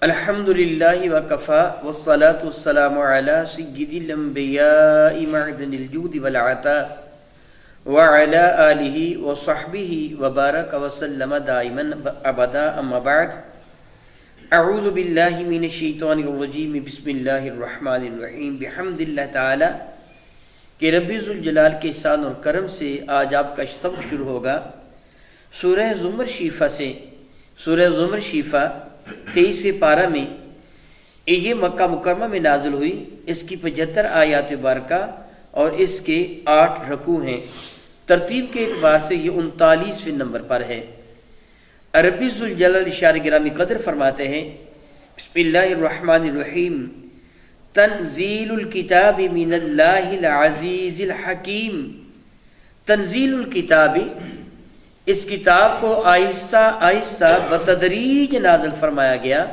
الحمد للہ وکفا والصلاة والسلام علی سید الانبیاء معدن الجود والعطاء وعلی آلہ وصحبہ وبارک وسلم دائما ابدا اما بعد اعوذ باللہ من الشیطان الرجیم بسم اللہ الرحمن الرحیم بحمد اللہ تعالی کہ رب ذوالجلال کے احسان اور کرم سے آج آپ کا سبق شروع ہوگا سورہ زمر شیفہ سے۔ سورہ زمر شیفہ 23ویں پارہ میں یہ مکہ مکرمہ میں نازل ہوئی۔ اس کی 75 آیات مبارکہ اور اس کے 8 رکوع ہیں۔ ترتیب کے اعتبار سے یہ 39ویں نمبر پر ہے۔ ربی ذوالجلال اشارہ گرامی قدر فرماتے ہیں بسم اللہ الرحمن الرحیم تنزیل الکتاب من اللہ العزیز الحکیم۔ تنزیل الکتاب، اس کتاب کو آہستہ آہستہ بتدریج نازل فرمایا گیا،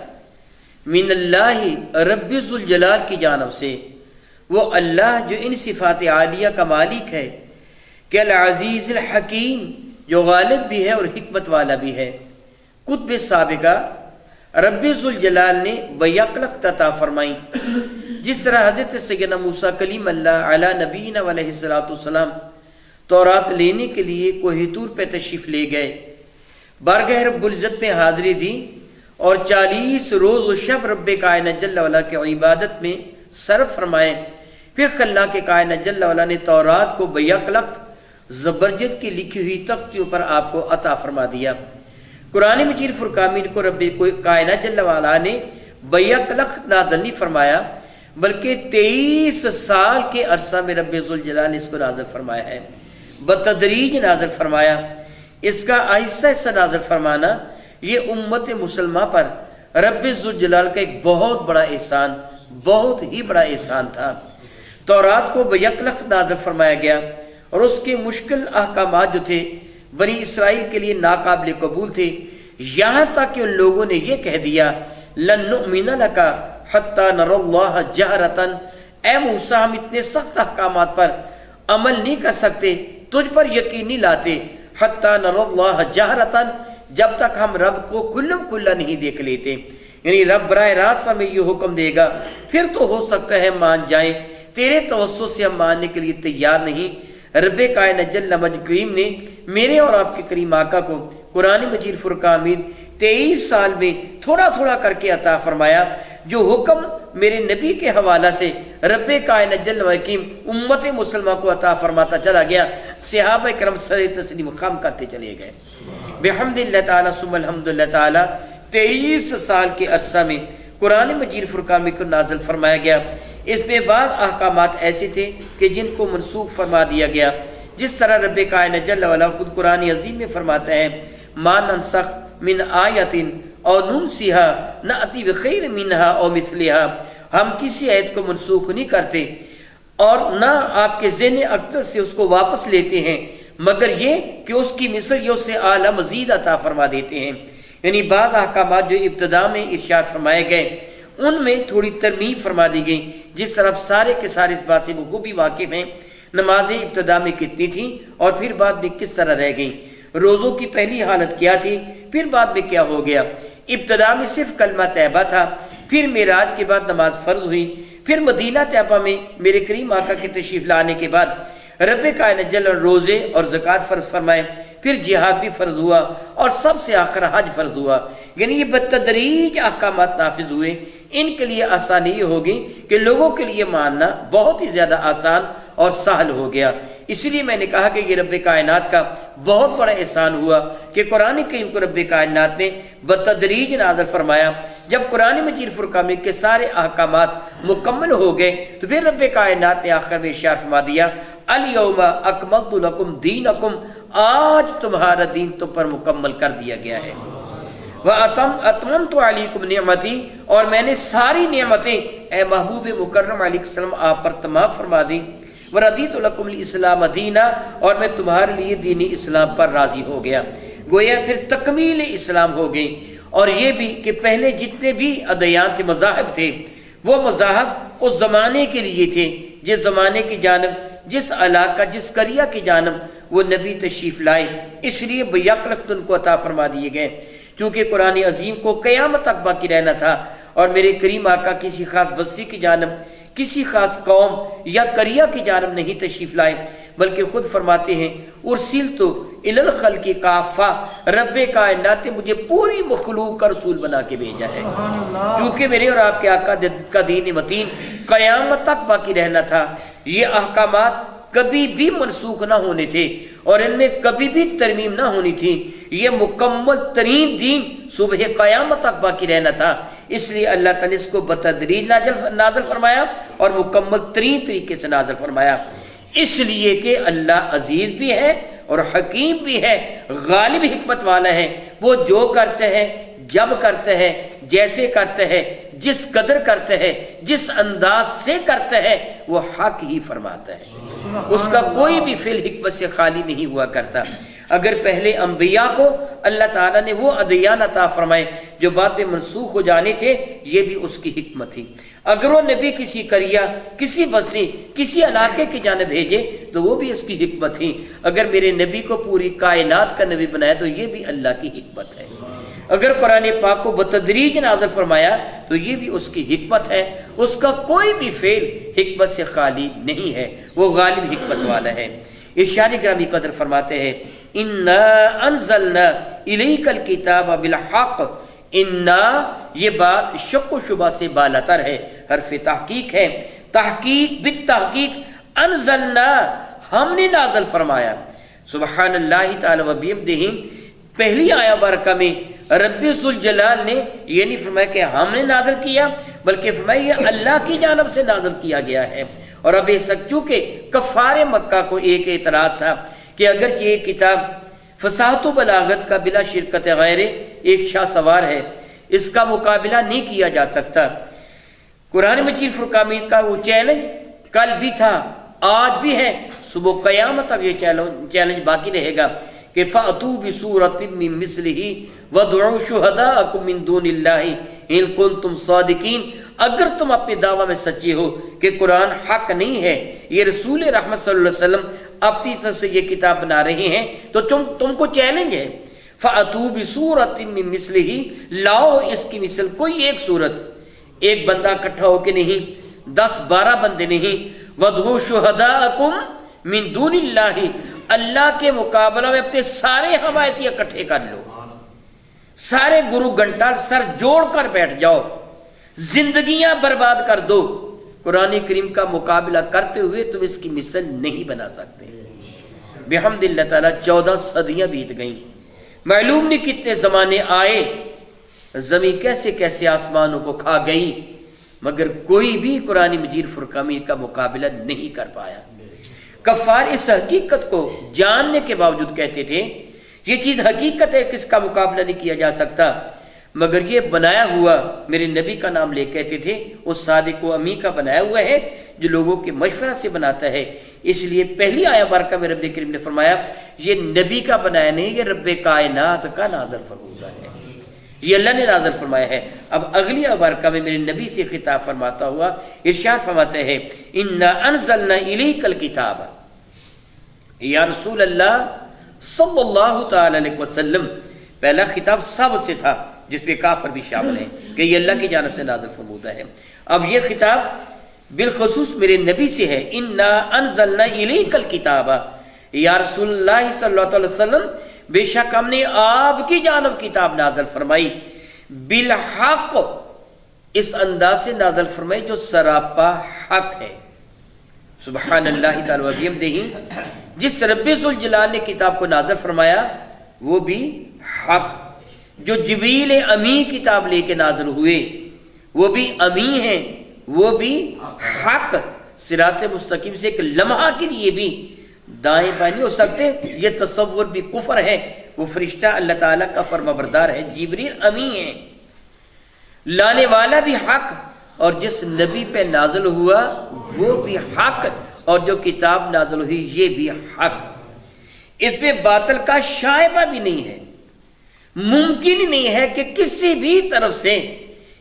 من اللہ رب ذوالجلال کی جانب سے، وہ اللہ جو ان صفات عالیہ کا مالک ہے کہ العزیز الحکیم، جو غالب بھی ہے اور حکمت والا بھی ہے۔ کتب سابقہ رب ذوالجلال نے بیک عطا فرمائی، جس طرح حضرت سیدنا موسیٰ کلیم اللہ علی نبینا علیہ السلام تورات لینے کے لیے کوہ طور پہ تشریف لے گئے، بارگاہ رب العزت میں حاضری دی اور 40 روز و شب رب کائنات جل وعلا کی عبادت میں صرف فرمائے۔ پھر اللہ کے کائنات جل وعلا نے تورات کو بیک زبرجد کی لکھی ہوئی تختیوں پر آپ کو عطا فرما دیا۔ قرآن مجید فرقان کو رب کائنات جل وعلا نے بیک نازل نہیں فرمایا، بلکہ 23 سال کے عرصہ میں رب ذوالجلال نے اس کو نازل فرمایا ہے، بتدریج نازل فرمایا۔ اس کا آہستہ آہستہ نازل فرمانا یہ امت مسلمہ پر رب ذوالجلال کا ایک بہت بڑا احسان، بہت ہی بڑا احسان تھا۔ تورات کو بیک نازل فرمایا گیا اور اس کے مشکل احکامات جو تھے بنی اسرائیل کے لیے ناقابل قبول تھے، یہاں تک کہ ان لوگوں نے یہ کہہ دیا لن نؤمن لک حتی نری اللہ جہرۃ، اے موسیٰ ہم اتنے سخت احکامات پر عمل نہیں کر سکتے، تجھ پر یقین نہیں لاتے، حتی نری اللہ جہرۃ، جب تک ہم رب کو کھلم کھلا نہیں دیکھ لیتے۔ یعنی رب براہ راست ہمیں یہ حکم دے گا پھر تو ہو سکتا ہے مان جائیں، تیرے توسط سے ہم ماننے کے لیے تیار نہیں۔ رب کائنات جل مجد کریم نے میرے اور آپ کے کریم آقا کو قرآن مجید فرقان میں 23 سال میں تھوڑا تھوڑا کر کے عطا فرمایا۔ جو حکم میرے نبی کے حوالہ سے رب کائنات جل حکیم امت مسلمہ کو عطا فرماتا چلا گیا، صحابہ کرام سر تسلیم خم کرتے چلے گئے۔ بحمد اللہ تعالیٰ ثم الحمد اللہ تعالیٰ 23 سال کے عرصہ میں قرآن مجید فرقان میں کو نازل فرمایا گیا۔ اس میں بعض احکامات ایسے تھے کہ جن کو منسوخ فرما دیا گیا، جس طرح رب کائنات جل وعلا خود قرآن عظیم میں فرماتا ہے ما ننسخ من آیت اور ننسیہا نأتی بخیر منہا او مثلہا، ہم کسی آیت کو منسوخ نہیں کرتے اور نہ آپ کے ذہن اکثر سے اس کو واپس لیتے ہیں، مگر یہ کہ اس کی مثل اس سے اعلیٰ مزید عطا فرما دیتے ہیں۔ یعنی بعض احکامات جو ابتدا میں ارشاد فرمائے گئے ان میں تھوڑی ترمیم فرما دی گئی، جس طرح سارے کے سارے اس بات سے بخوبی واقف ہیں نمازیں ابتدا میں کتنی تھیں اور پھر بعد میں کس طرح رہ گئیں، روزوں کی پہلی حالت کیا تھی پھر بعد میں کیا ہو گیا۔ ابتدا میں صرف کلمہ طیبہ تھا، پھر معراج کے بعد نماز فرض ہوئی، پھر مدینہ طیبہ میں میرے کریم آقا کے تشریف لانے کے بعد رب کائنات جل روزے اور زکوٰۃ فرض فرمائے، پھر جہاد بھی فرض ہوا اور سب سے آخر حج فرض ہوا۔ یعنی یہ بتدریج احکامات نافذ ہوئے۔ ان کے لیے آسانی یہ ہوگی کہ لوگوں کے لیے ماننا بہت ہی زیادہ آسان اور سہل ہو گیا۔ اس لیے میں نے کہا کہ یہ رب کائنات کا بہت بڑا احسان ہوا کہ قرآن کریم کو رب کائنات نے بتدریج نازل فرمایا۔ جب قرآن مجید فرقان میں کے سارے احکامات مکمل ہو گئے تو پھر رب کائنات نے آخر میں ارشاد فرما دیا الیوم اکملت لکم دینکم، آج تمہارا دین تم پر مکمل کر دیا گیا ہے۔ وَأَتْمَمْتُ عَلَيْكُمْ نِعْمَتِي، اور میں نے ساری نعمتیں اے محبوب مکرم علیہ السلام آپ پر تمام فرما دی۔ وَرَضِيتُ لَكُمُ الْإِسْلَامَ دِينًا، اور میں تمہارے لیے دین اسلام پر راضی ہو گیا۔ گویا پھر تکمیل اسلام ہو گئی۔ اور یہ بھی کہ پہلے جتنے بھی ادیان تھے، مذاہب تھے، وہ مذاہب اس زمانے کے لیے تھے، جس زمانے کی جانب، جس علاقہ، جس قریہ کی جانب وہ نبی تشریف لائے، اس لیے بیک ان کو عطا فرما دیے گئے۔ چونکہ قرآن عظیم کو قیامت تک باقی رہنا تھا اور میرے کریم آقا کسی خاص بستی کی جانب، کسی خاص قوم یا قریہ کی جانب نہیں تشریف لائے، بلکہ خود فرماتے ہیں ارسلت الی الخلق کافہ، رب کائنات نے مجھے پوری مخلوق کا رسول بنا کے بھیجا ہے، کیونکہ میرے اور آپ کے آقا کا دین متین قیامت تک باقی رہنا تھا۔ یہ احکامات کبھی بھی منسوخ نہ ہونے تھے اور ان میں کبھی بھی ترمیم نہ ہونی تھی۔ یہ مکمل ترین دین صبح قیامت تک باقی رہنا تھا، اس لیے اللہ تعالیٰ نے اس کو بتدریج نازل فرمایا اور مکمل ترین طریقے سے نازل فرمایا، اس لیے کہ اللہ عزیز بھی ہے اور حکیم بھی ہے، غالب حکمت والا ہے۔ وہ جو کرتے ہیں، جب کرتے ہیں، جیسے کرتے ہیں، جس قدر کرتے ہیں، جس انداز سے کرتے ہیں، وہ حق ہی فرماتا ہے، اس کا کوئی بھی فعل حکمت سے خالی نہیں ہوا کرتا۔ اگر پہلے انبیاء کو اللہ تعالیٰ نے وہ ادیان عطا فرمائے جو بعد میں منسوخ ہو جانے تھے، یہ بھی اس کی حکمت تھی۔ اگر وہ نبی کسی قریہ، کسی بستی، کسی علاقے کی جانب بھیجے تو وہ بھی اس کی حکمت تھی۔ اگر میرے نبی کو پوری کائنات کا نبی بنایا تو یہ بھی اللہ کی حکمت ہے۔ اگر قرآن پاک کو بتدریج نازل فرمایا تو یہ بھی اس کی حکمت ہے، اس کا کوئی بھی فعل حکمت سے خالی نہیں ہے، وہ غالب حکمت والا ہے۔ ارشاد گرامی قدر فرماتے ہیں انا انزلنا الیک الکتاب بالحق، انا یہ بات شک و شبہ سے بالاتر ہے، حرف تحقیق ہے، تحقیق بالتحقیق، انزلنا ہم نے نازل فرمایا، سبحان اللہ تعالی و بحمدہ۔ پہلی آیہ مبارکہ میں رب ذوالجلال نے یہ نہیں فرمایا کہ ہم نے نازل کیا، بلکہ فرمایا یہ اللہ کی جانب سے نازل کیا گیا ہے۔ اور اب چونکہ کفار مکہ کو ایک اعتراض تھا کہ اگر یہ کتاب فصاحت و بلاغت کا بلا شرکت غیر ایک شاہ سوار ہے، اس کا مقابلہ نہیں کیا جا سکتا۔ قرآن مجید فرقان کا وہ چیلنج کل بھی تھا، آج بھی ہے، صبح قیامت اب یہ چیلنج باقی رہے گا کہ فَأْتُوا بِسُورَةٍ مِّن مِّثْلِهِ وَادْعُوا شُهَدَاءَكُم مِّن دُونِ اللَّهِ إِن كُنتُمْ صَادِقِينَ۔ اگر تم اپنے دعویٰ میں سچے ہو کہ قرآن حق نہیں ہے، یہ رسول رحمت صلی اللہ علیہ وسلم اپنی طرف سے یہ کتاب بنا رہے ہیں، تو تم کو چیلنج ہے، فَأْتُوا بِسُورَةٍ مِّن مِّثْلِهِ، لاؤ اس کی مثل، کوئی ایک صورت، ایک بندہ اکٹھا ہو کے نہیں، 10-12 بندے نہیں، وَادْعُوا شُهَدَاءَكُم مِّن دُونِ اللَّهِ، اللہ کے مقابلہ میں اپنے سارے حمایتی اکٹھے کر لو، سارے گرو گھنٹال سر جوڑ کر بیٹھ جاؤ، زندگیاں برباد کر دو، قرآن کریم کا مقابلہ کرتے ہوئے تم اس کی مثل نہیں بنا سکتے۔ بحمد اللہ تعالیٰ 14 صدیاں بیت گئیں، معلوم نہیں کتنے زمانے آئے، زمین کیسے کیسے آسمانوں کو کھا گئی، مگر کوئی بھی قرآن مجید فرقان کا مقابلہ نہیں کر پایا۔ کفار اس حقیقت کو جاننے کے باوجود کہتے تھے یہ چیز حقیقت ہے، کس کا مقابلہ نہیں کیا جا سکتا، مگر یہ بنایا ہوا، میرے نبی کا نام لے کہتے تھے، اس صادق و امی کا بنایا ہوا ہے جو لوگوں کے مشورہ سے بناتا ہے۔ اس لیے پہلی آیہ مبارکہ میں رب کریم نے فرمایا یہ نبی کا بنایا نہیں، یہ رب کائنات کا نازل فرمودہ ہے، یہ اللہ نے نازل فرمایا ہے۔ اب اگلی آیہ مبارکہ میں میرے نبی سے خطاب فرماتا ہوا ارشاد فرماتے ہیں انا انزلنا الیک الکتاب، یا رسول اللہ صلی اللہ تعالی علیہ وسلم، پہلا خطاب سب سے تھا جس پہ کافر بھی شامل ہیں کہ یہ اللہ کی جانب سے نازل فرمودہ ہے۔ اب یہ خطاب بالخصوص میرے نبی سے ہے، انا انزلنا الیک الکتاب، یا رسول اللہ صلی اللہ علیہ وسلم بے شک ہم نے آپ کی جانب کتاب نازل فرمائی، بالحق، اس انداز سے نازل فرمائی جو سراپا حق ہے۔ سبحان اللہ تعالی و بحمدہ، جس رب ذوالجلال نے کتاب کو نازل فرمایا وہ بھی حق، جو جبریل امی کتاب لے کے نازل ہوئے وہ بھی امی ہیں، وہ بھی حق، صراط مستقیم سے ایک لمحہ کے لیے بھی دائیں بائیں نہیں ہو سکتے، یہ تصور بھی کفر ہے۔ وہ فرشتہ اللہ تعالیٰ کا فرمانبردار ہے، جبریل امی ہے، لانے والا بھی حق، اور جس نبی پہ نازل ہوا وہ بھی حق، اور جو کتاب نازل ہوئی یہ بھی حق۔ اس پہ باطل کا شائبہ بھی نہیں ہے، ممکن ہی نہیں ہے کہ کسی بھی طرف سے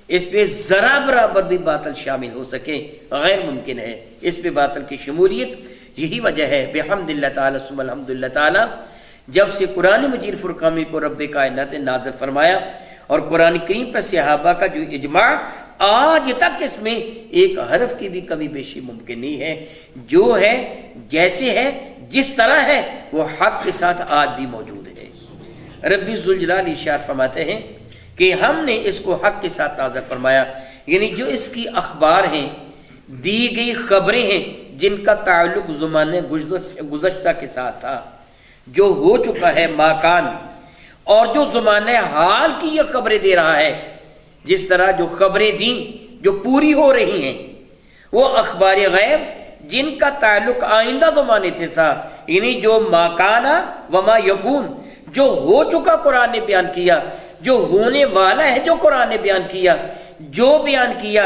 اس پہ ذرا برابر بھی باطل شامل ہو سکے، غیر ممکن ہے اس پہ باطل کی شمولیت۔ یہی وجہ ہے بحمد اللہ تعالی ثم الحمد للہ تعالی جب سے قرآن مجید فرقان کو رب کائنات نے نازل فرمایا اور قرآن کریم پر صحابہ کا جو اجماع، آج تک اس میں ایک حرف کی بھی کمی بیشی ممکن نہیں ہے، جو ہے جیسے ہے جس طرح ہے وہ حق کے ساتھ آج بھی موجود ہے۔ ربی ذوالجلال ارشاد فرماتے ہیں کہ ہم نے اس کو حق کے ساتھ نازل فرمایا، یعنی جو اس کی اخبار ہیں، دی گئی خبریں ہیں جن کا تعلق زمانے گزشتہ کے ساتھ تھا، جو ہو چکا ہے ماکان، اور جو زمانے حال کی یہ خبریں دے رہا ہے، جس طرح جو خبریں دیں جو پوری ہو رہی ہیں، وہ اخبار غیب جن کا تعلق آئندہ زمانے سے تھا، یعنی جو ماکانہ وما یکون، جو ہو چکا قرآن نے بیان کیا، جو ہونے والا ہے جو قرآن نے بیان کیا، جو بیان کیا،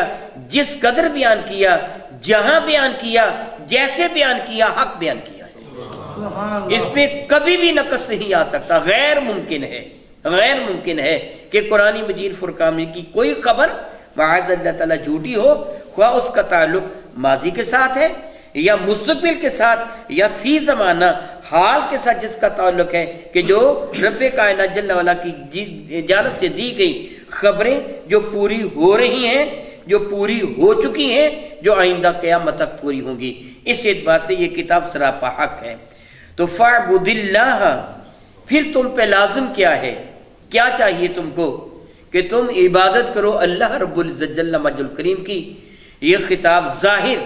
جس قدر بیان کیا، جہاں بیان کیا، جیسے بیان کیا، حق بیان کیا ہے۔ اس میں کبھی بھی نقص نہیں آ سکتا، غیر ممکن ہے کہ قرآن مجید فرقان کی کوئی خبر معاذ اللہ تعالیٰ جھوٹی ہو، خواہ اس کا تعلق ماضی کے ساتھ ہے یا مستقبل کے ساتھ یا فی زمانہ حال کے ساتھ، جس کا تعلق ہے کہ جو رب کائنات جل وعلا کی جانب سے دی گئی خبریں جو پوری ہو رہی ہیں، جو پوری ہو چکی ہیں، جو آئندہ قیامت تک پوری ہوں گی۔ اس اعتبار سے یہ کتاب سراپا حق ہے۔ تو فاعبد اللہ، پھر تم پہ لازم کیا ہے، کیا چاہیے تم کو کہ تم عبادت کرو اللہ رب العزت جل مجد الکریم کی۔ یہ خطاب ظاہر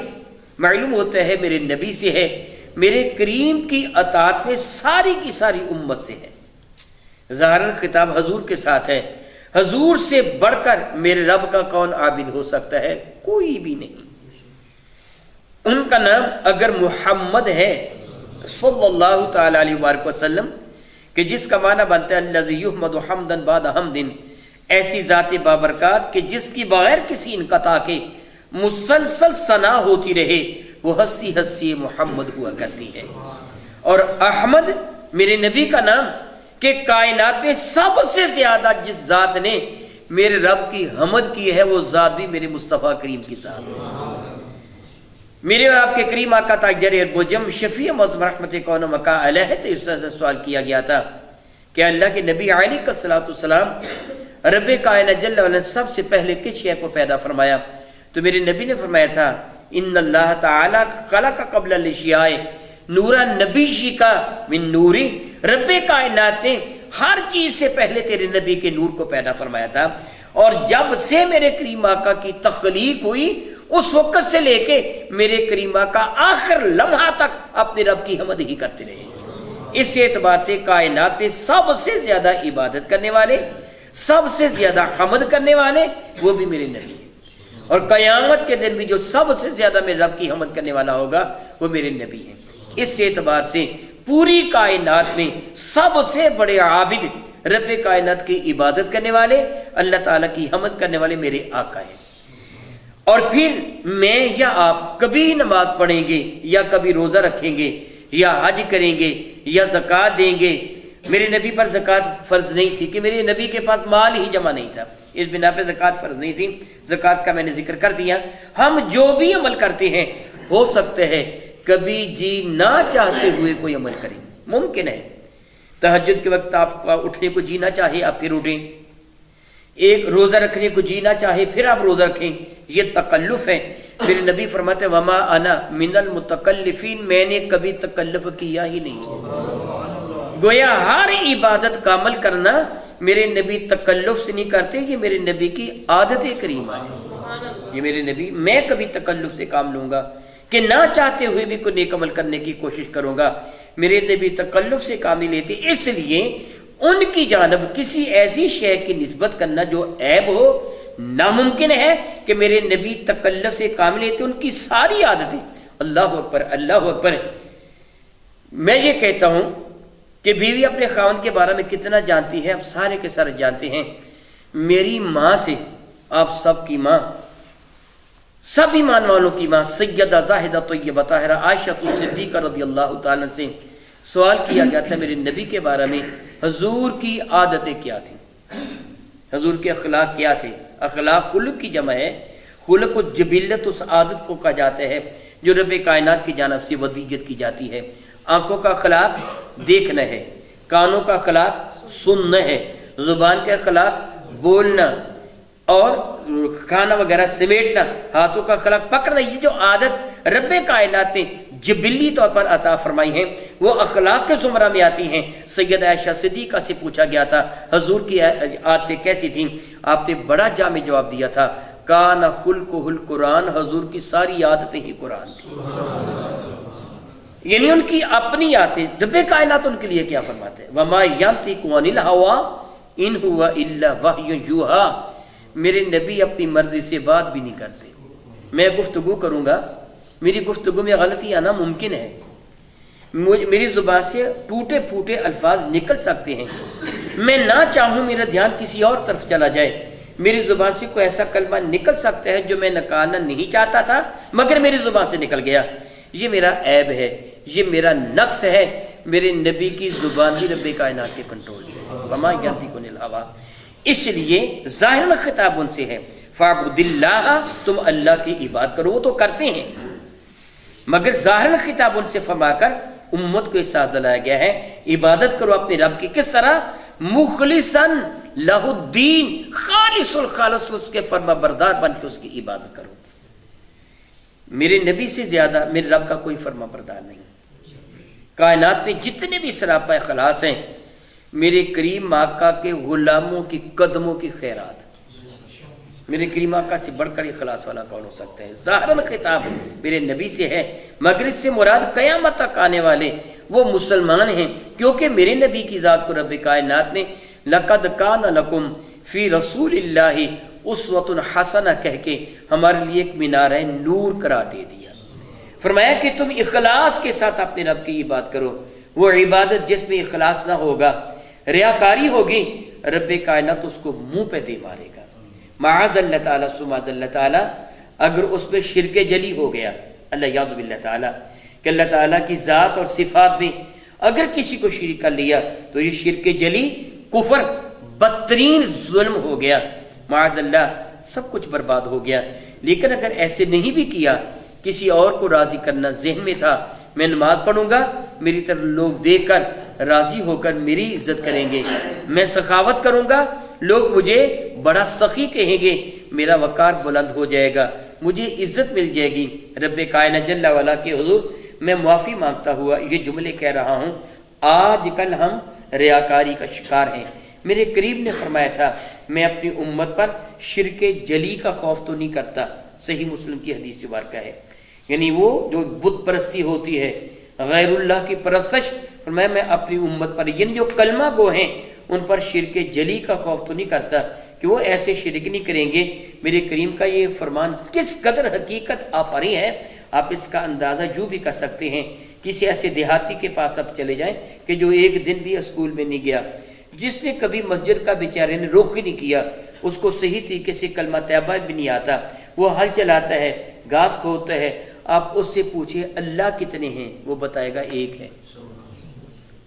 معلوم ہوتا ہے میرے نبی سے ہے، میرے کریم کی اطاعت میں ساری کی ساری امت سے ہے۔ ظاہر خطاب حضور کے ساتھ ہے، حضور سے بڑھ کر میرے رب کا کون عابد ہو سکتا ہے؟ کوئی بھی نہیں۔ ان کا نام اگر محمد ہے صلی اللہ تعالی علیہ وآلہ وسلم، کہ جس کا معنی بنتا ہے الذی یحمد حمدا بعد حمد، ایسی ذات بابرکات کہ جس کی بغیر کسی انقطاع کے مسلسل ثنا ہوتی رہے، وہ ہنسی ہنسی محمد ہوا کرتی ہے۔ اور احمد میرے نبی کا نام کہ کائنات میں سب سے زیادہ جس ذات نے میرے رب کی حمد کی ہے، وہ ذات بھی میرے مصطفیٰ کریم کی ذات ہے۔ میرے اور آپ کے کریم آقا تاجر اربجم شفیع معظم رحمت کون مکا علیہ، تو اس طرح سے سوال کیا گیا تھا کہ اللہ کے نبی علیہ السلام رب کائنات جل وعلا نے سب سے پہلے کس شے کو پیدا فرمایا؟ تو میرے نبی نے فرمایا تھا ان اللہ تعالی خلق قبل الاشیاء نورا نبی شیکا من نوری، رب کائنات نے ہر چیز سے پہلے تیرے نبی کے نور کو پیدا فرمایا تھا، اور جب سے میرے کریم آقا کی تخلیق ہوئی اس وقت سے لے کے میرے کریم آقا آخر لمحہ تک اپنے رب کی حمد ہی کرتے رہے۔ اس اعتبار سے کائنات میں سب سے زیادہ عبادت کرنے والے، سب سے زیادہ حمد کرنے والے وہ بھی میرے نبی ہیں، اور قیامت کے دن بھی جو سب سے زیادہ میرے رب کی حمد کرنے والا ہوگا وہ میرے نبی ہیں۔ اس اعتبار سے پوری کائنات میں سب سے بڑے عابد رب کائنات کی عبادت کرنے والے، اللہ تعالیٰ کی حمد کرنے والے میرے آقا ہیں۔ اور پھر میں یا آپ کبھی نماز پڑھیں گے یا کبھی روزہ رکھیں گے یا حج کریں گے یا زکوٰۃ دیں گے، میرے نبی پر زکوٰۃ فرض نہیں تھی کہ میرے نبی کے پاس مال ہی جمع نہیں تھا، اس بنا پہ زکوٰۃ فرض نہیں تھی، زکوٰۃ کا میں نے ذکر کر دیا۔ ہم جو بھی عمل کرتے ہیں ہو سکتا ہے کبھی جی نہ چاہتے ہوئے کوئی عمل کریں، ممکن ہے تہجد کے وقت آپ کو اٹھنے کو جی نہ چاہے آپ پھر اٹھیں، ایک روزہ رکھنے کو جی نہ چاہے پھر آپ روزہ رکھیں، یہ تکلف ہے۔ پھر نبی فرماتے وما انا من المتکلفین، میں نے کبھی تکلف کیا ہی نہیں۔ گویا ہر عبادت کا عمل کرنا میرے نبی تکلف سے نہیں کرتے، یہ میرے نبی کی عادت کریمہ ہے۔ یہ میرے نبی، میں کبھی تکلف سے کام لوں گا کہ نہ چاہتے ہوئے بھی کوئی نیک عمل کرنے کی کوشش کروں گا، میرے نبی تکلف سے کام نہیں لیتے۔ اس لیے ان کی جانب کسی ایسی شے کی نسبت کرنا جو عیب ہو ناممکن ہے کہ میرے نبی تکلف سے کام لیتے، ان کی ساری عادتیں۔ اللہ اکبر، اللہ اکبر۔ میں یہ کہتا ہوں کہ بیوی اپنے خاوند کے بارے میں کتنا جانتی ہے، آپ سارے کے سارے جانتے ہیں۔ میری ماں سے آپ سب کی ماں، سب ایمان والوں کی ماں سیدہ زاہدہ طیبہ طاہرہ عائشہ صدیقہ رضی اللہ تعالیٰ سے سوال کیا گیا تھا میرے نبی کے بارے میں، حضور کی عادتیں کیا تھیں، حضور کے اخلاق کیا تھے۔ اخلاق خلق کی جمع ہے، خلق و جبلت اس عادت کو کہا جاتا ہے جو رب کائنات کی جانب سے ودیت کی جاتی ہے۔ آنکھوں کا اخلاق دیکھنا ہے، کانوں کا اخلاق سننا ہے، زبان کا اخلاق بولنا، اور کھانا وغیرہ سمیٹنا، ہاتھوں کا اخلاق پکڑنا، یہ جو عادت رب کائنات نے جبلی طور پر عطا فرمائی ہیں وہ اخلاق کے زمرہ میں آتی ہیں۔ سید عائشہ صدیقہ سے پوچھا گیا تھا حضور کی عادتیں کیسی تھیں، آپ نے بڑا جامع جواب دیا تھا، کان خلقہ القرآن، حضور کی ساری عادتیں ہی قرآن تھیں، یعنی ان کی اپنی عادتیں۔ رب کائنات ان کے لیے کیا فرماتے ہیں، وما ینطق عن الہویٰ ان ہوا الا وحی یوحیٰ، میرے نبی اپنی مرضی سے بات بھی نہیں کرتے۔ میں گفتگو کروں گا، میری گفتگو میں غلطی آنا ممکن ہے، میری زبان سے ٹوٹے پھوٹے الفاظ نکل سکتے ہیں، میں نہ چاہوں میرا دھیان کسی اور طرف چلا جائے، میری زبان سے کوئی ایسا کلمہ نکل سکتا ہے جو میں نکالنا نہیں چاہتا تھا مگر میری زبان سے نکل گیا، یہ میرا عیب ہے، یہ میرا نقص ہے، میرے نبی کی زبان ہی رب کائنات کے کنٹرول ہے۔ وما ینطق عن الہویٰ، اس لیے ظاہر خطاب ان سے ہے، فاعبد اللہ، تم اللہ کی عبادت کرو، وہ تو کرتے ہیں، مگر ظاہر خطاب ان سے فرما کر امت کو احساس دلایا گیا ہے عبادت کرو اپنے رب کی، کس طرح، مخلصاً لہ الدین، خالص الخالص اس کے فرما بردار بن کے اس کی عبادت کرو۔ میرے نبی سے زیادہ میرے رب کا کوئی فرما بردار نہیں، کائنات میں جتنے بھی سراپا اخلاص ہیں میرے کریم آقا کے غلاموں کی قدموں کی خیرات، میرے کریم آقا سے بڑھ کر اخلاص والا کون ہو سکتا ہے؟ ظاہر خطاب میرے نبی سے ہے، مگر اس سے مراد قیامت تک آنے والے وہ مسلمان ہیں، کیونکہ میرے نبی کی ذات کو رب کائنات نے لقد کان لکم فی رسول اللہ اسوۃ حسنہ کہہ کے ہمارے لیے ایک مینارہ نور قرار دے دیا، فرمایا کہ تم اخلاص کے ساتھ اپنے رب کی عبادت کرو۔ وہ عبادت جس میں اخلاص نہ ہوگا، ریاکاری ہوگی، رب کائنات اس کو منہ پہ دے مارے گا، معاذ اللہ تعالیٰ سماد اللہ تعالیٰ۔ اگر اس پہ شرک جلی ہو گیا، اللہ یاد باللہ تعالیٰ کہ اللہ تعالیٰ کی ذات اور صفات میں اگر کسی کو شریک کر لیا تو یہ شرک جلی کفر بدترین ظلم ہو گیا، معاذ اللہ، سب کچھ برباد ہو گیا۔ لیکن اگر ایسے نہیں بھی کیا، کسی اور کو راضی کرنا ذہن میں تھا، میں نماز پڑھوں گا، میری طرف لوگ دیکھ کر راضی ہو کر میری عزت کریں گے، میں سخاوت کروں گا، لوگ مجھے بڑا سخی کہیں گے، میرا وقار بلند ہو جائے گا، مجھے عزت مل جائے گی۔ رب کائنات جل وعلا کے حضور میں معافی مانگتا ہوا یہ جملے کہہ رہا ہوں، آج کل ہم ریاکاری کا شکار ہیں۔ میرے قریب نے فرمایا تھا میں اپنی امت پر شرک جلی کا خوف تو نہیں کرتا، صحیح مسلم کی حدیث مبارکہ ہے، یعنی وہ جو بت پرستی ہوتی ہے، غیر اللہ کی پرستش، فرمایا میں اپنی امت پر، یعنی جو کلمہ گو ہیں ان پر شرک جلی کا خوف تو نہیں کرتا کہ وہ ایسے شرک نہیں کریں گے۔ میرے کریم کا یہ فرمان کس قدر حقیقت آفری ہے، آپ اس کا اندازہ جو بھی کر سکتے ہیں۔ کسی ایسے دیہاتی کے پاس اب چلے جائیں کہ جو ایک دن بھی اسکول میں نہیں گیا، جس نے کبھی مسجد کا بیچارے نے رخ ہی نہیں کیا، اس کو صحیح طریقے سے کلمہ طیبہ بھی نہیں آتا، وہ ہل چلاتا ہے، گھاس کھودتا ہے، آپ اس سے پوچھے اللہ کتنے ہیں، وہ بتائے گا ایک ہے،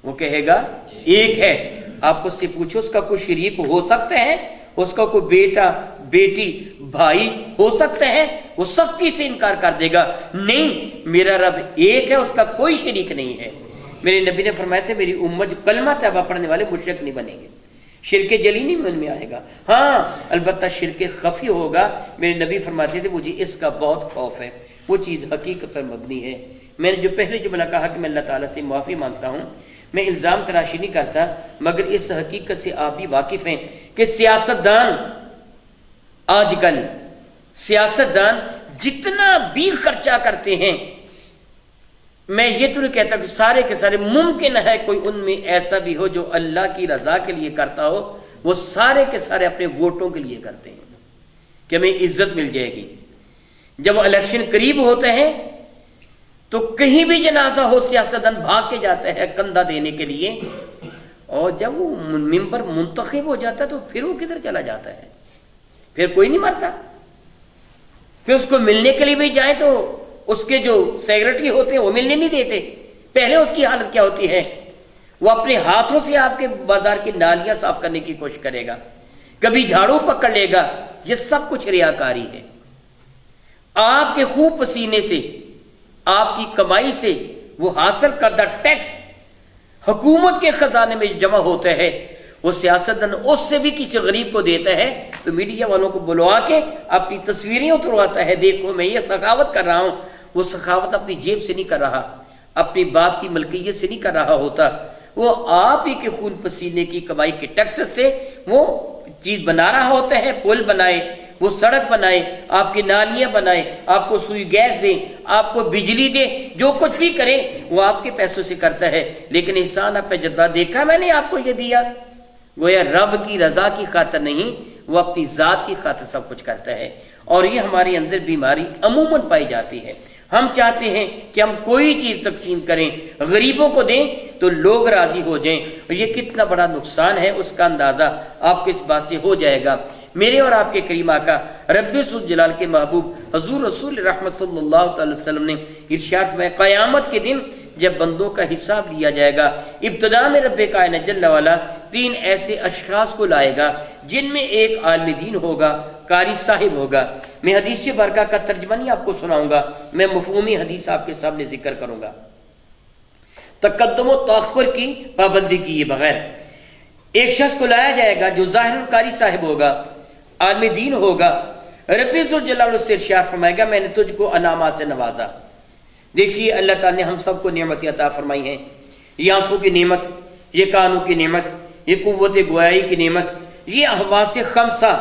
وہ کہے گا ایک ہے۔ آپ اس سے پوچھو اس کا کوئی شریک ہو سکتا ہے، اس کا کوئی بیٹا بیٹی بھائی ہو سکتا ہے، وہ سختی سے انکار کر دے گا، نہیں میرا رب ایک ہے، اس کا کوئی شریک نہیں ہے۔ میرے نبی نے فرمایا تھا میری امت جو کلمہ طیبہ پڑھنے والے مشرک نہیں بنیں گے، شرک جلی نہیں ان میں آئے گا، ہاں البتہ شرک خفی ہوگا۔ میرے نبی فرماتے تھے مجھے اس کا بہت خوف ہے، وہ چیز حقیقت پر مبنی ہے۔ میں نے جو پہلے جملہ کہا کہ میں اللہ تعالیٰ سے معافی مانگتا ہوں، میں الزام تراشی نہیں کرتا، مگر اس حقیقت سے آپ بھی واقف ہیں کہ سیاستدان آج کل سیاستدان جتنا بھی خرچہ کرتے ہیں، میں یہ تو نہیں کہتا کہ سارے کے سارے، ممکن ہے کوئی ان میں ایسا بھی ہو جو اللہ کی رضا کے لیے کرتا ہو، وہ سارے کے سارے اپنے ووٹوں کے لیے کرتے ہیں کہ ہمیں عزت مل جائے گی۔ جب الیکشن قریب ہوتے ہیں تو کہیں بھی جنازہ ہو سیاستدان بھاگ کے جاتا ہے کندھا دینے کے لیے، اور جب وہ ممبر منتخب ہو جاتا ہے تو پھر وہ کدھر چلا جاتا ہے، پھر کوئی نہیں مرتا، پھر اس کو ملنے کے لیے بھی جائیں تو اس کے جو سیکرٹری ہوتے ہیں وہ ملنے نہیں دیتے۔ پہلے اس کی حالت کیا ہوتی ہے، وہ اپنے ہاتھوں سے آپ کے بازار کی نالیاں صاف کرنے کی کوشش کرے گا، کبھی جھاڑو پکڑ لے گا، یہ سب کچھ ریاکاری ہے۔ آپ کے خون پسینے سے، آپ کی کمائی سے وہ حاصل کردہ ٹیکس حکومت کے خزانے میں جمع ہوتا ہے وہ سیاستدان اس سے بھی کسی غریب کو دیتا ہے تو میڈیا والوں کو بلوا کے اپنی تصویریں اترواتا ہے، دیکھو میں یہ سخاوت کر رہا ہوں۔ وہ سخاوت اپنی جیب سے نہیں کر رہا، اپنی باپ کی ملکیت سے نہیں کر رہا ہوتا، وہ آپ ہی کے خون پسینے کی کمائی کے ٹیکس سے وہ چیز بنا رہا ہوتا ہے، پل بنائے، وہ سڑک بنائے، آپ کی نالیاں بنائے، آپ کو سوئی گیس دے، آپ کو بجلی دے، جو کچھ بھی کرے وہ آپ کے پیسوں سے کرتا ہے، لیکن احسان آپ پہ جتا دیکھا میں نے آپ کو یہ دیا، گویا رب کی رضا کی خاطر نہیں، وہ اپنی ذات کی خاطر سب کچھ کرتا ہے۔ اور یہ ہمارے اندر بیماری عموماً پائی جاتی ہے، ہم چاہتے ہیں کہ ہم کوئی چیز تقسیم کریں، غریبوں کو دیں تو لوگ راضی ہو جائیں، اور یہ کتنا بڑا نقصان ہے اس کا اندازہ آپ کو اس بات سے ہو جائے گا۔ میرے اور آپ کے کریم آقا رب ذوالجلال کے محبوب حضور رسول رحمت صلی اللہ علیہ وسلم نے ارشاد فرمایا قیامت کے دن جب بندوں کا حساب لیا جائے گا، ابتدا میں رب کائنات جل والا 3 ایسے اشخاص کو لائے گا جن میں ایک عالم دین ہوگا، قاری صاحب ہوگا۔ میں حدیث برکہ کا ترجمہ نہیں آپ کو سناؤں گا، میں مفہومی حدیث آپ کے سامنے ذکر کروں گا۔ تقدم و تاخر کی پابندی کیے بغیر ایک شخص کو لایا جائے گا جو ظاہر قاری صاحب ہوگا، عالم دین ہوگا، رب ذوالجلال سے ارشاد فرمائے گا میں نے تجھ کو انعامات سے نوازا۔ دیکھیے اللہ تعالیٰ نے ہم سب کو نعمت عطا فرمائی ہیں، یہ آنکھوں کی نعمت، یہ کانوں کی نعمت، یہ قوت گویائی کی نعمت، یہ حواس خمسہ،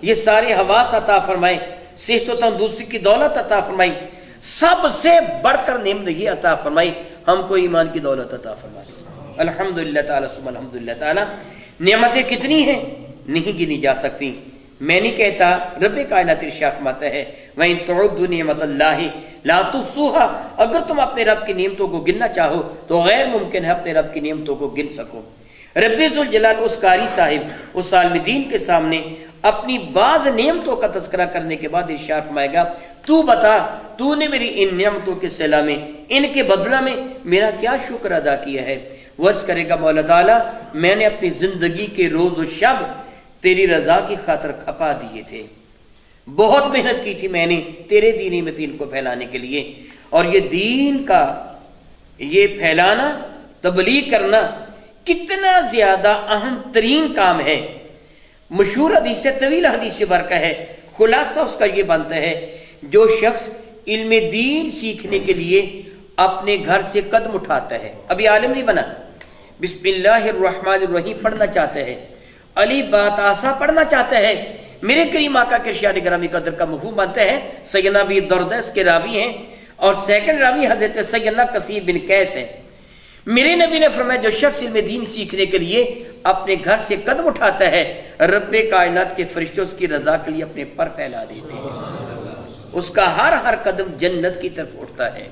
یہ سارے حواس عطا فرمائے، صحت و تندرستی کی دولت عطا فرمائی، سب سے بڑھ کر نعمت یہ عطا فرمائی ہم کو ایمان کی دولت عطا فرمائی۔ الحمدللہ تعالیٰ ثم الحمدللہ تعالیٰ۔ نعمتیں کتنی ہیں نہیں گنی جا سکتی، میں نہیں کہتا، رب کائنات ارشاد فرماتا ہے وَإِن تُعُدُّوا نِعْمَتَ اللَّهِ لَا تُحْصُوهَا، اگر تم اپنے رب کی نعمتوں کو گننا چاہو تو غیر ممکن ہے اپنے رب کی نعمتوں کو گن سکو۔ رب ذوالجلال اس قاری صاحب، اس عالم دین کے سامنے اپنی بعض نعمتوں کا تذکرہ کرنے کے بعد ارشاد فرمائے گا تو بتا تو نے میری ان نعمتوں کے صلہ میں، ان کے بدلہ میں میرا کیا شکر ادا کیا ہے؟ وعرض کرے گا مولا تعالیٰ میں نے اپنی زندگی کے روز و شب تیری رضا کی خاطر کھپا دیے تھے، بہت محنت کی تھی میں نے تیرے دینی متین کو پھیلانے کے لیے، اور یہ دین کا یہ پھیلانا، تبلیغ کرنا کتنا زیادہ اہم ترین کام ہے۔ مشہور حدیث سے، طویل حدیث سے برکہ ہے، خلاصہ اس کا یہ بنتا ہے جو شخص علم دین سیکھنے کے لیے اپنے گھر سے قدم اٹھاتا ہے، ابھی عالم نہیں بنا، بسم اللہ الرحمن الرحیم پڑھنا چاہتا ہے، علی بات آسا پڑھنا چاہتا ہے، میرے کریم آقا کے ارشاد گرامی قدر کا مفہوم بنتا ہے۔ سیدنا ابی دردہ اس کے راوی ہیں اور سیکنڈ راوی حضرت سیدنا کثیر بن قیس ہے۔ میرے نبی نے فرمایا جو شخص علم دین سیکھنے کے لیے اپنے گھر سے قدم اٹھاتا ہے رب کائنات کے فرشتے اس کی رضا کے لیے اپنے پر پھیلا دیتے ہیں، اس کا ہر قدم جنت کی طرف اٹھتا ہے۔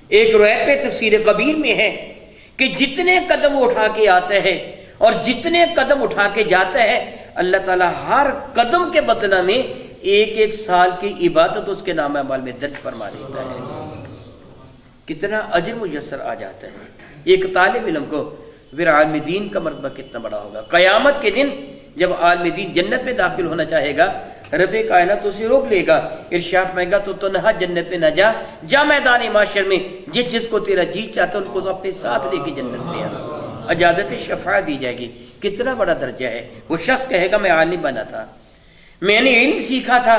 ایک روایت پہ تفسیر کبیر میں ہے کہ جتنے قدم اٹھا کے آتا ہے اور جتنے قدم اٹھا کے جاتا ہے اللہ تعالیٰ ہر قدم کے بدلہ میں 1 سال کی عبادت اس کے نام اعمال میں درج فرما دیتا ہے۔ کتنا اجر میسر آ جاتا ہے ایک طالب علم کو، پھر عالم دین کا مرتبہ کتنا بڑا ہوگا۔ قیامت کے دن جب عالم دین جنت میں داخل ہونا چاہے گا رب کائنات اسے روک لے گا، ارشاد فرمائے گا تو تنہا جنت میں نہ جا میدان معاشر میں جس کو تیرا جی چاہتا ہے ان کو اپنے ساتھ لے کے جنت میں آ، اجازت شفاعت دی جائے گی۔ کتنا بڑا درجہ ہے۔ وہ شخص کہے گا میں عالم بنا تھا، میں نے علم سیکھا تھا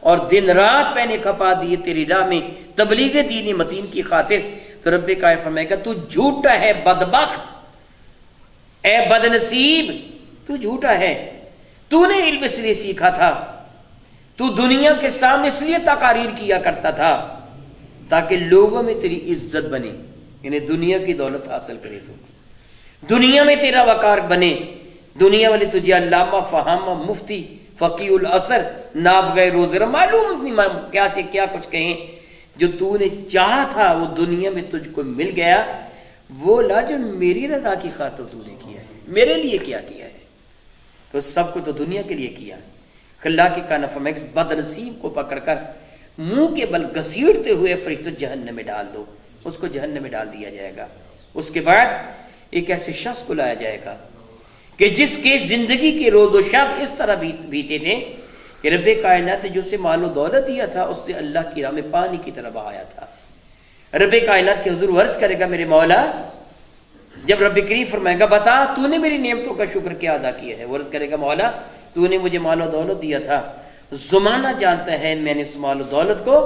اور دن رات میں نے کھپا دیے تیری راہ میں تبلیغ دینی متین کی خاطر، تو رب کائنات فرمائے گا تو جھوٹا ہے بدبخت، اے بد نصیب تو جھوٹا ہے، تو نے علم اس لیے سیکھا تھا، تو دنیا کے سامنے اس لیے تقاریر کیا کرتا تھا تاکہ لوگوں میں تیری عزت بنے، یعنی دنیا کی دولت حاصل کرے، تو دنیا میں تیرا وقار بنے، دنیا والے تجھے علامہ فہامہ مفتی فقیہ العصر نابغہ روزہ معلوم نہیں کیا سے کیا کچھ کہیں، جو تو نے چاہا تھا وہ دنیا میں تجھ کو مل گیا، وہ لا جو میری رضا کی خاطر تو نے کیا ہے، میرے لیے کیا کیا ہے، تو سب کو تو دنیا کے لیے کیا۔ اللہ کی کہنا فرمائے بد نصیب کو پکڑ کر منہ کے بل گھسیٹتے ہوئے فرشتوں جہنم میں ڈال دو، اس کو جہنم میں ڈال دیا جائے گا۔ اس کے بعد ایک ایسے شخص کو لایا جائے گا کہ جس کے زندگی کے روز و شب اس طرح بیتے تھے کہ رب کائنات نے جو اسے مال و دولت دیا تھا اس سے اللہ کی راہ میں پانی کی طرح بہایا تھا۔ رب کائنات کے حضور عرض کرے گا میرے مولا جب رب کریم فرمائے گا بتا تو نے میری نعمتوں کا شکر کیا ادا کیا ہے، وہ عرض کرے گا مولا تو نے مجھے مال و دولت دیا تھا، زمانہ جانتا ہے میں نے اس مال و دولت کو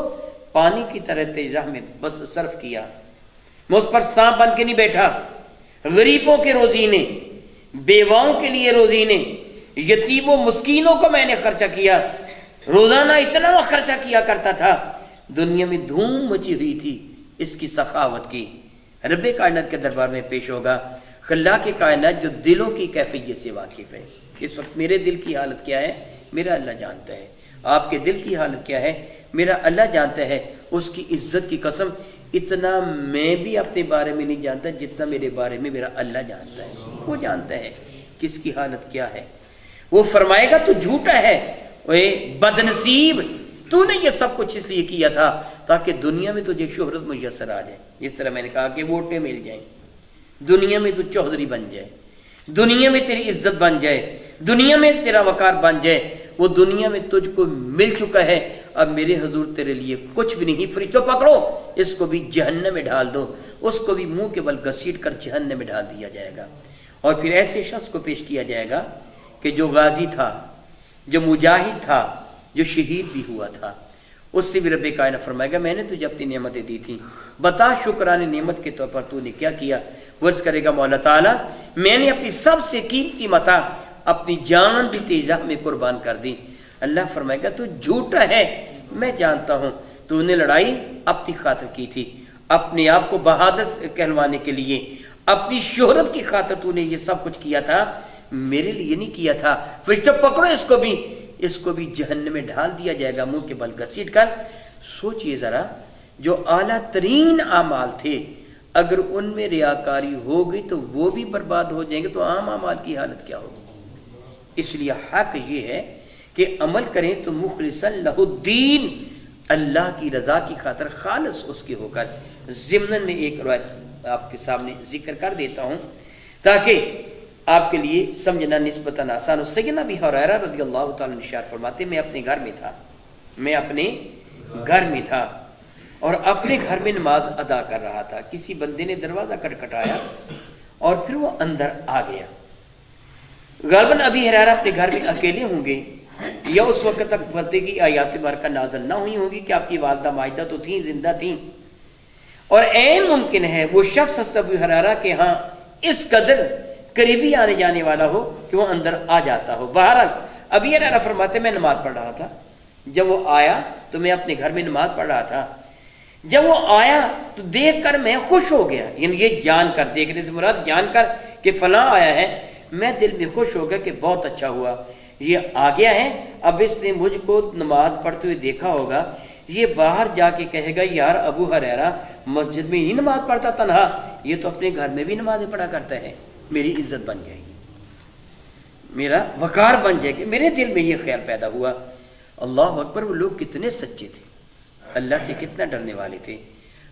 پانی کی طرح تیری راہ میں بس صرف کیا، میں اس پر سانپ بن کے نہیں بیٹھا، غریبوں کے روزینے، بیواؤں کے لیے روزینے، یتیموں مسکینوں کو میں نے خرچہ کیا، روزانہ اتنا خرچہ کیا کرتا تھا، دنیا میں دھوم مچی ہوئی تھی اس کی سخاوت کی۔ رب کائنات کے دربار میں پیش ہوگا خلاق کائنات جو دلوں کی کیفیت سے واقف ہے۔ اس وقت میرے دل کی حالت کیا ہے میرا اللہ جانتا ہے، آپ کے دل کی حالت کیا ہے میرا اللہ جانتا ہے۔ اس کی عزت کی قسم اتنا میں بھی اپنے بارے میں نہیں جانتا جتنا میرے بارے میں میرا اللہ جانتا ہے، وہ جانتا ہے کس کی حالت کیا ہے۔ وہ فرمائے گا تو جھوٹا ہے، اے بدنصیب تو نے یہ سب کچھ اس لیے کیا تھا تاکہ دنیا میں تجھے شہرت میسر آ جائے، جس طرح میں نے کہا کہ ووٹیں مل جائیں، دنیا میں تو چوہدری بن جائے، دنیا میں تیری عزت بن جائے، دنیا میں تیرا وقار بن جائے۔ وہ دنیا میں تجھ کو مل چکا ہے، اب میرے حضور تیرے لیے کچھ بھی نہیں، فرشتوں پکڑو اس کو بھی جہنم میں ڈال دو، اس کو بھی منہ کے بل گھسیٹ کر جہنم میں ڈال دیا جائے گا۔ اور پھر ایسے شخص کو پیش کیا جائے گا کہ جو غازی تھا، جو مجاہد تھا، جو شہید بھی ہوا تھا، اس سے بھی رب کائنات فرمائے گا میں نے تجھے اپنی نعمتیں دی تھیں، بتا شکرانے نعمت کے طور پر تو نے کیا کیا۔ ورز کرے گا مولا تعالیٰ میں نے اپنی سب سے قیمتی متاع اپنی جان بھی تیری راہ میں قربان کر دی۔ اللہ فرمائے گا تو جھوٹا ہے، میں جانتا ہوں تو نے لڑائی اپنی خاطر کی تھی، اپنے آپ کو بہادر کہلوانے کے لیے، اپنی شہرت کی خاطر تو نے یہ سب کچھ کیا تھا، میرے لیے نہیں کیا تھا۔ فرشتوں پکڑو اس کو بھی جہنم میں ڈال دیا جائے گا منہ کے بل گھسیٹ کر۔ سوچئے ذرا جو اعلیٰ ترین اعمال تھے اگر ان میں ریاکاری ہو گئی تو وہ بھی برباد ہو جائیں گے، تو عام اعمال کی حالت کیا ہوگی؟ اس لیے حق یہ ہے کہ عمل کریں تو مخلصا لہ الدین، اللہ کی رضا کی خاطر خالص اس کے ہو کر۔ ضمن میں ایک روایت آپ کے سامنے ذکر کر دیتا ہوں تاکہ آپ کے لیے سمجھنا نسبتاً آسان ہو۔ سیدنا ابی ہریرہ رضی اللہ تعالیٰ عنہ ارشاد فرماتے میں اپنے گھر میں تھا اور اپنے گھر میں نماز ادا کر رہا تھا، کسی بندے نے دروازہ کھٹکھٹایا اور پھر وہ اندر آ گیا۔ غالباً ابی ہریرہ اپنے گھر میں اکیلے ہوں گے یا اس وقت تک فتح کی آیات مبارکہ نازل نہ ہوئی ہوگی کہ آپ کی والدہ ماجدہ تو تھیں، زندہ تھیں، اور عین ممکن ہے وہ شخص ابی ہریرہ کے ہاں اس قدر قریبی آنے جانے والا ہو کہ وہ اندر آ جاتا ہو۔ بہرحال ابی ہریرہ فرماتے میں نماز پڑھ رہا تھا، جب وہ آیا تو میں اپنے گھر میں نماز پڑھ رہا تھا، جب وہ آیا تو دیکھ کر میں خوش ہو گیا، یعنی یہ جان کر، دیکھنے سے مراد جان کر کہ فلاں آیا ہے، میں دل میں خوش ہو گیا کہ بہت اچھا ہوا یہ آ گیا ہے، اب اس نے مجھ کو نماز پڑھتے ہوئے دیکھا ہوگا، یہ باہر جا کے کہے گا یار ابو ہریرہ مسجد میں ہی نماز پڑھتا تنہا، یہ تو اپنے گھر میں بھی نمازیں پڑھا کرتا ہے، میری عزت بن جائے گی، میرا وقار بن جائے گا۔ میرے دل میں یہ خیال پیدا ہوا، اللہ اکبر، وہ لوگ کتنے سچے تھے، اللہ سے کتنا ڈرنے والے تھے۔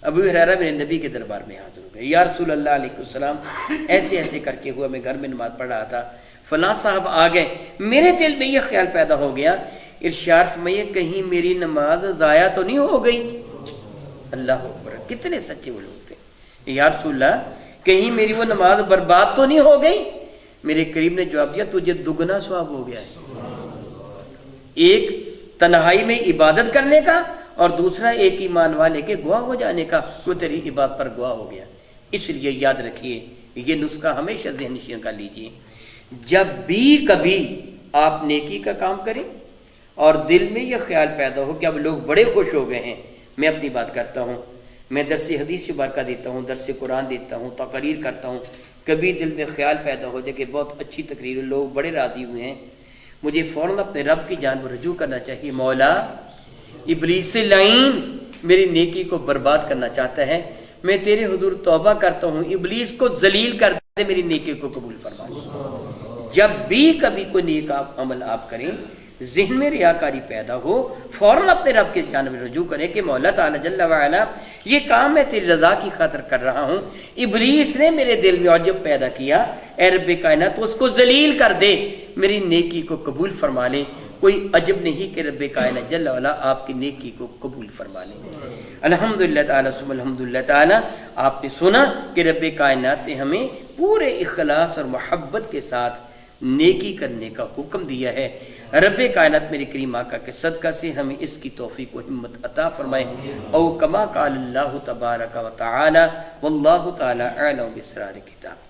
ابو ہریرہ میرے نبی کے دربار میں حاضر ہو گئے، یا رسول اللہ علیہ السلام ایسے ایسے کر کے ہوا، میں گھر میں نماز پڑھ رہا تھا، فلاں صاحب آ گئے، میرے دل میں یہ خیال پیدا ہو گیا، ارشاد فرمائے کہیں میری نماز ضائع تو نہیں ہو گئی۔ اللہ اکبر، کتنے سچے وہ لوگ تھے۔ یا رسول اللہ کہیں میری وہ نماز برباد تو نہیں ہو گئی؟ میرے قریب نے جواب دیا تجھے دگنا ثواب ہو گیا ہے، ایک تنہائی میں عبادت کرنے کا اور دوسرا ایک ایمان والے کے گواہ ہو جانے کا، وہ تیری عبادت پر گواہ ہو گیا۔ اس لیے یاد رکھیے یہ نسخہ ہمیشہ ذہن نشین کر لیجیے، جب بھی کبھی آپ نیکی کا کام کریں اور دل میں یہ خیال پیدا ہو کہ اب لوگ بڑے خوش ہو گئے ہیں، میں اپنی بات کرتا ہوں، میں درس حدیث مبارکہ دیتا ہوں، درس قرآن دیتا ہوں، تقریر کرتا ہوں، کبھی دل میں خیال پیدا ہو جائے کہ بہت اچھی تقریر، لوگ بڑے راضی ہوئے ہیں، مجھے فوراً اپنے رب کی جانب رجوع کرنا چاہیے، مولا ابلیس لعین میری نیکی کو برباد کرنا چاہتا ہے، میں تیرے حضور توبہ کرتا ہوں، ابلیس کو ذلیل کر دے، میری نیکی کو قبول فرما لے۔ جب بھی کبھی کوئی نیک عمل آپ کریں، ذہن میں ریاکاری پیدا ہو، فوراً اپنے رب کی جانب رجوع کریں کہ مولا تعالی جل وعلا یہ کام میں تیری رضا کی خاطر کر رہا ہوں، ابلیس نے میرے دل میں عجب پیدا کیا، اے رب کائنات اس کو ذلیل کر دے، میری نیکی کو قبول فرما لے۔ کوئی عجب نہیں کہ رب کائنات جل وعلا آپ کی نیکی کو قبول فرما لیں۔ الحمدللہ تعالیٰ ثم الحمدللہ تعالیٰ، آپ نے سنا کہ رب کائنات نے ہمیں پورے اخلاص اور محبت کے ساتھ نیکی کرنے کا حکم دیا ہے۔ رب کائنات میری کریم آقا کے صدقہ سے ہمیں اس کی توفیق و ہمت عطا فرمائے۔ او کما قال اللہ تبارک و تعالی واللہ تعالی اعلم باسرار کتاب۔